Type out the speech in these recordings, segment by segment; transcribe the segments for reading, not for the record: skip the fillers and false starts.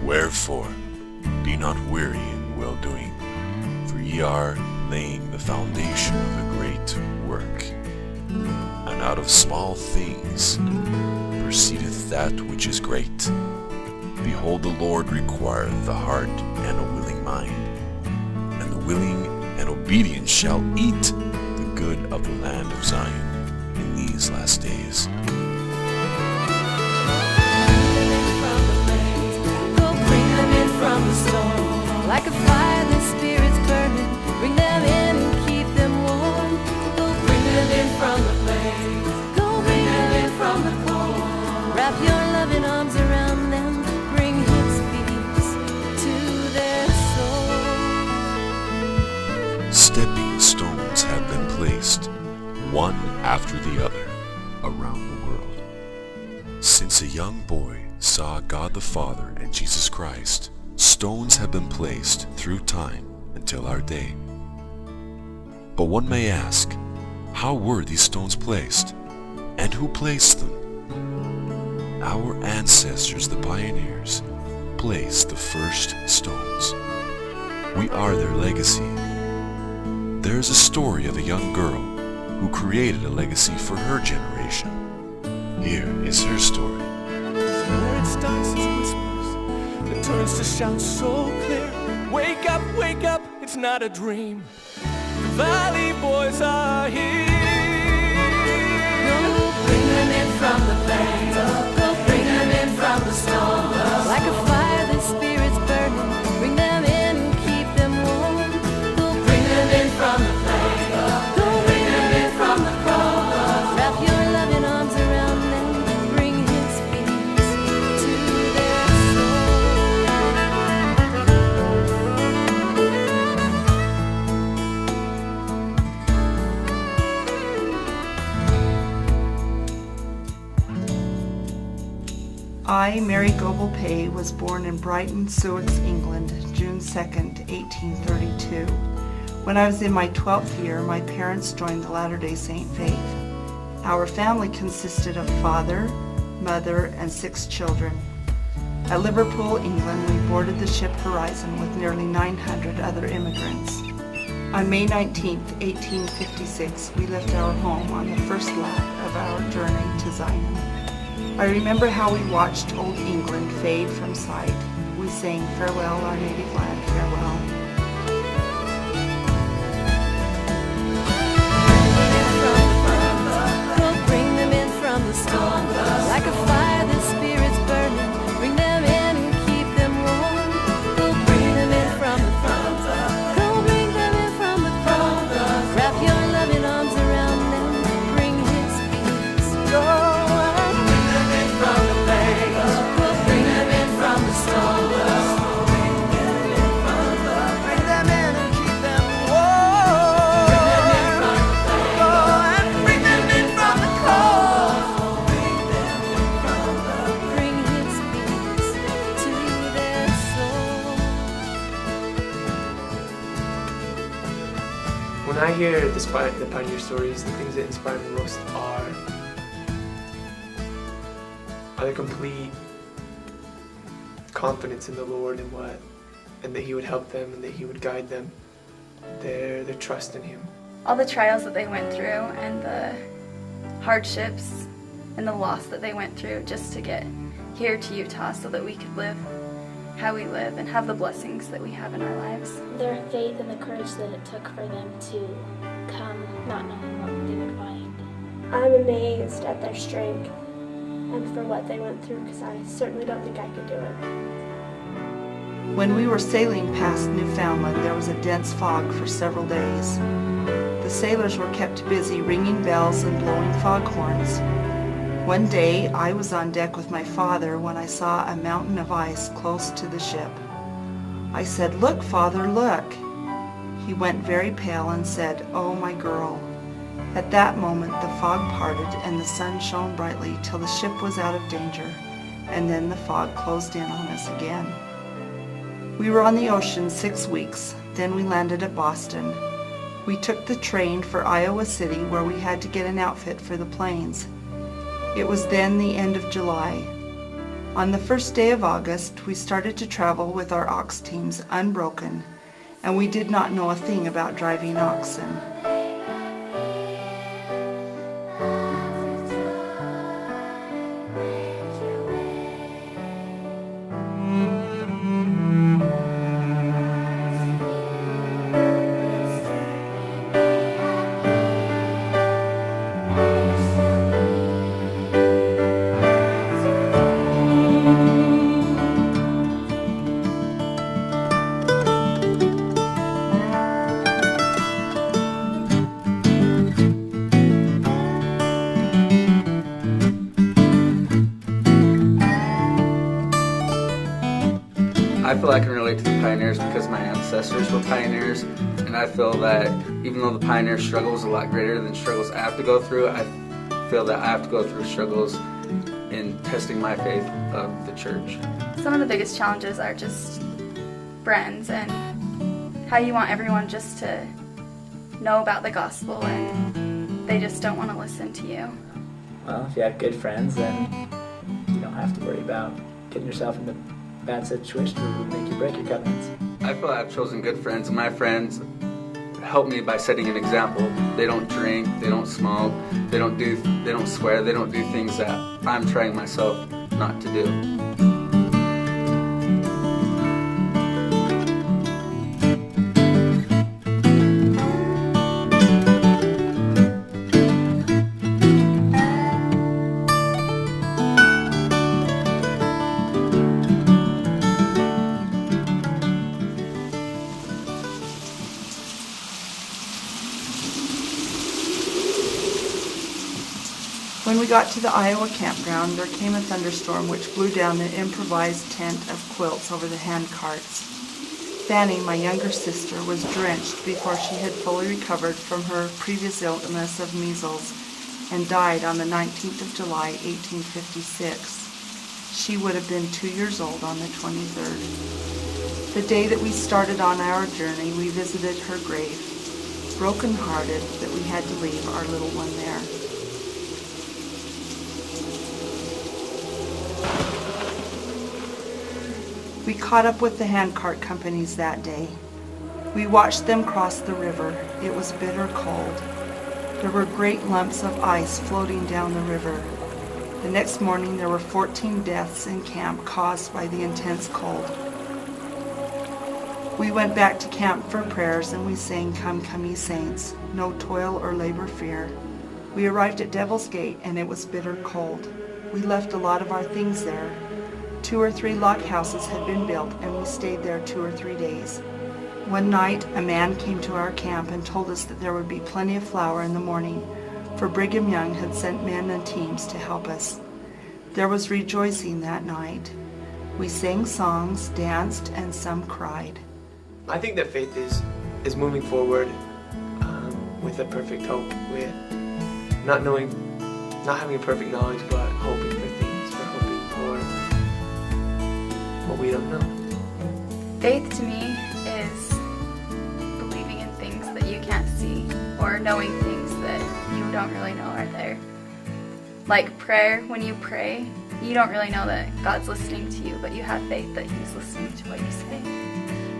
Wherefore, be not weary in well-doing, for ye are laying the foundation of a great work. And out of small things proceedeth that which is great. Behold, the Lord requireth the heart and a willing mind, and the willing and obedient shall eat the good of the land of Zion in these last days. From the storm, like a fire the Spirit's burning, bring them in and keep them warm. Go bring them in from the flames, go bring them in from the cold. Wrap your loving arms around them, bring His peace to their soul. Stepping stones have been placed, one after the other, around the world. Since a young boy saw God the Father and Jesus Christ, stones have been placed through time until our day. But one may ask, how were these stones placed? And who placed them? Our ancestors, the pioneers, placed the first stones. We are their legacy. There is a story of a young girl who created a legacy for her generation. Here is her story. Where it starts as whispers, then turns to shouts so clear. Wake up, it's not a dream. The Valley Boys are here. Go bring them in from the flames, go bring them in from the storm. Like a fire the Spirit's burning, bring them in and keep them warm. Go bring them in from the flames, go bring them in from the cold. Wrap your loving arms around them, bring His peace to their soul. I, Mary Goebel Pay, was born in Brighton, Sussex, England, June 2nd, 1832. When I was in my 12th year, my parents joined the Latter-day Saint faith. Our family consisted of father, mother, and 6 children. At Liverpool, England, we boarded the ship Horizon with nearly 900 other immigrants. On May 19, 1856, we left our home on the first lap of our journey to Zion. I remember how we watched old England fade from sight. We sang, "Farewell, our native land, farewell." Go bring them in from the storm. Like a fire the Spirit's burning, bring them in and keep them warm. Go bring them in from the front, go bring them in from the cold. Wrap your loving arms around them, bring His peace. Go bring them in from the flames, go bring them in from the storm. Bring them in and keep them warm. Bring them in from the cold. Bring His peace to their soul. When I hear the pioneer stories, the things that inspire me most are the complete confidence in the Lord and that He would help them and that He would guide them. Their trust in Him. All the trials that they went through and the hardships and the loss that they went through just to get here to Utah so that we could live how we live and have the blessings that we have in our lives. Their faith and the courage that it took for them to come not knowing what they would find. I'm amazed at their strength and for what they went through because I certainly don't think I could do it. When we were sailing past Newfoundland, there was a dense fog for several days. The sailors were kept busy ringing bells and blowing foghorns. One day, I was on deck with my father when I saw a mountain of ice close to the ship. I said, "Look, Father, look." He went very pale and said, "Oh, my girl." At that moment, the fog parted and the sun shone brightly till the ship was out of danger, and then the fog closed in on us again. We were on the ocean 6 weeks, then we landed at Boston. We took the train for Iowa City where we had to get an outfit for the planes. It was then the end of July. On the first day of August, we started to travel with our ox teams unbroken, and we did not know a thing about driving oxen. I feel I can relate to the pioneers because my ancestors were pioneers, and I feel that even though the pioneer struggle is a lot greater than struggles I have to go through, I feel that I have to go through struggles in testing my faith of the church. Some of the biggest challenges are just friends and how you want everyone just to know about the gospel and they just don't want to listen to you. Well, if you have good friends, then you don't have to worry about getting yourself into bad situations that would make you break your covenants. I feel I've chosen good friends, and my friends help me by setting an example. They don't drink, they don't smoke, they don't swear, they don't do things that I'm trying myself not to do. When we got to the Iowa campground, there came a thunderstorm which blew down the improvised tent of quilts over the hand carts. Fanny, my younger sister, was drenched before she had fully recovered from her previous illness of measles and died on the 19th of July, 1856. She would have been 2 years old on the 23rd. The day that we started on our journey, we visited her grave, broken-hearted that we had to leave our little one there. We caught up with the handcart companies that day. We watched them cross the river. It was bitter cold. There were great lumps of ice floating down the river. The next morning there were 14 deaths in camp caused by the intense cold. We went back to camp for prayers and we sang Come, Come Ye Saints, no toil or labor fear. We arrived at Devil's Gate and it was bitter cold. We left a lot of our things there. 2 or 3 log houses had been built and we stayed there 2 or 3 days. One night a man came to our camp and told us that there would be plenty of flour in the morning, for Brigham Young had sent men and teams to help us. There was rejoicing that night. We sang songs, danced, and some cried. I think that faith is moving forward with a perfect hope, with not having a perfect knowledge, but hoping for things. We're hoping for what we don't know. Faith to me is believing in things that you can't see or knowing things that you don't really know are there. Like prayer, when you pray, you don't really know that God's listening to you, but you have faith that He's listening to what you say.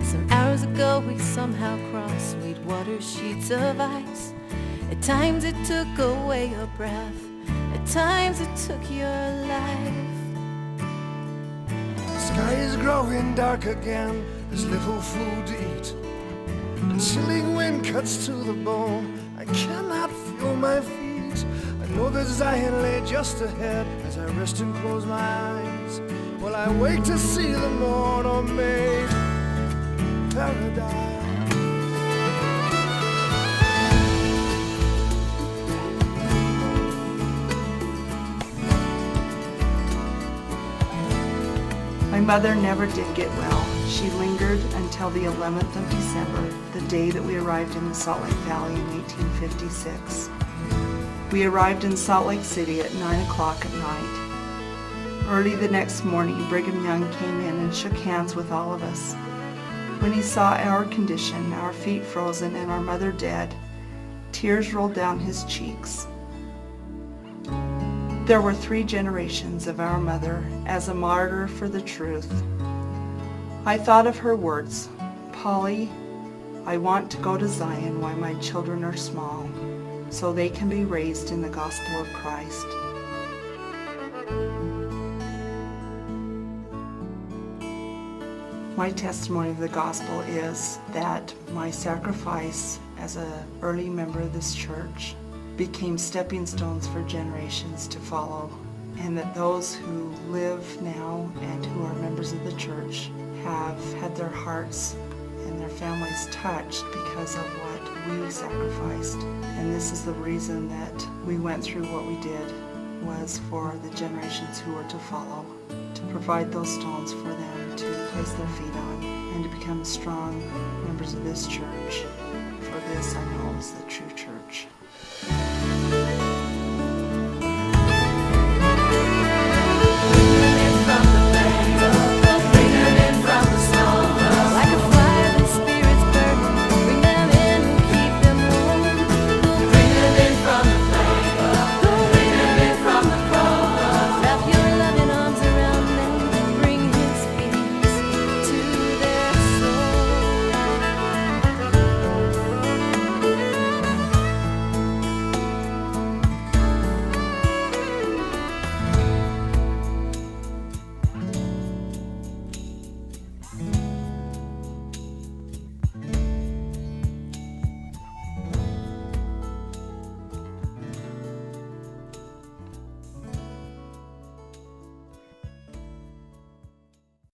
Some hours ago we somehow crossed sweet water sheets of ice. At times it took away your breath, at times it took your life. The sky is growing dark again, there's little food to eat. A chilling wind cuts to the bone, I cannot feel my feet. I know that Zion lay just ahead as I rest and close my eyes. Well, I wake to see the morn made paradise. My mother never did get well. She lingered until the 11th of December, the day that we arrived in the Salt Lake Valley in 1856. We arrived in Salt Lake City at 9 o'clock at night. Early the next morning, Brigham Young came in and shook hands with all of us. When he saw our condition, our feet frozen and our mother dead, tears rolled down his cheeks. There were 3 generations of our mother as a martyr for the truth. I thought of her words, "Polly, I want to go to Zion while my children are small, so they can be raised in the gospel of Christ." My testimony of the gospel is that my sacrifice as an early member of this church became stepping stones for generations to follow, and that those who live now and who are members of the church have had their hearts and their families touched because of what we sacrificed. And this is the reason that we went through what we did, was for the generations who were to follow, to provide those stones for them to place their feet on and to become strong members of this church. For this I know is the true church.